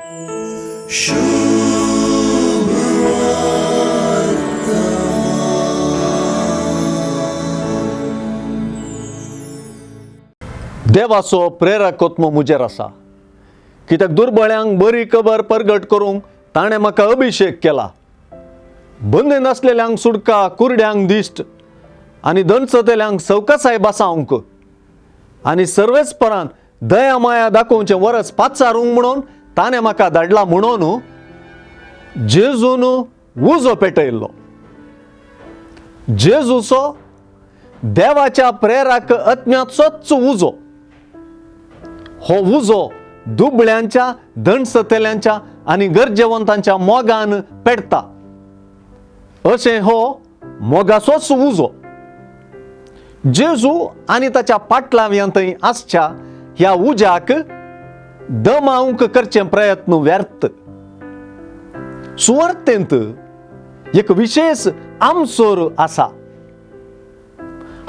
देवाचो प्रेरक आत्मो मुजेर आसा, कित्याक दुर्बळ्यांक बरी खबर परगट करूंक ताणें म्हाका अभिषेक केला. बंदीन आसलेल्यांक सुटका, कुरड्यांक दिश्ट आनी दणसतेल्यांक सवकासाय बासावंक आनी सर्वेस्परान दया माया दाखोवचें वरस पाचारूंक म्हणून ताणें म्हाका धाडला म्हणून जेजून उजो पेटयल्लो. जेजूचो देवाच्या प्रेरक आत्म्याचोच उजो. हो उजो दुबळ्यांच्या, दणसतेल्यांच्या आनी गरजेवंतांच्या मोगान पेटता. अशें हो मोगाचोच उजो. जेजू आनी ताच्या पाटलाव्यांतय आसच्या ह्या उज्याक दमावंक करचें प्रयत्न व्यर्थ. सुवार्थेंत एक विशेष आमसोर आसा.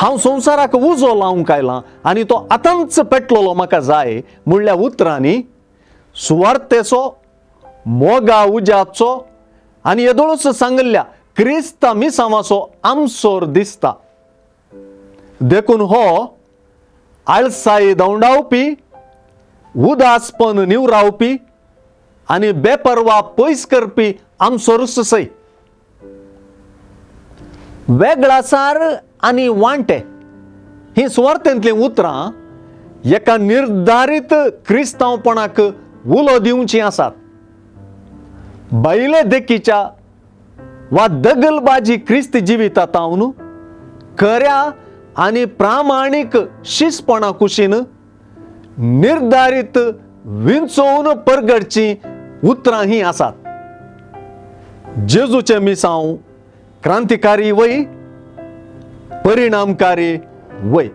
हांव संवसाराक उजो लावंक आयलां आनी तो आतांच पेटलोलो म्हाका जाय म्हणल्या उतरांनी सुवार्थेचो, मोगा उज्याचो आनी येदोळूच सांगिल्ल्या क्रिस्त मिसावाचो आमसोर दिसता. देखून हो आळसाय दवंडावपी, उदासपण निवरावपी आनी बेपरवा पयस करपी आमसोरूच सै. वेगळासार आनी वांटे ही सुवार्थेंतलीं उतरां एका निर्धारीत क्रिस्तांवपणाक उलो दिवचीं आसात. बैले देखीच्या वा दगलबाजी क्रिस्त जिवितांतावन खऱ्या आनी प्रामाणीक शिसपणा कुशीन निर्धारीत विंचोवन परगडचीं उतरां ही आसात. जेजूचें मिसांव क्रांतिकारी वय, परिणामकारी वय.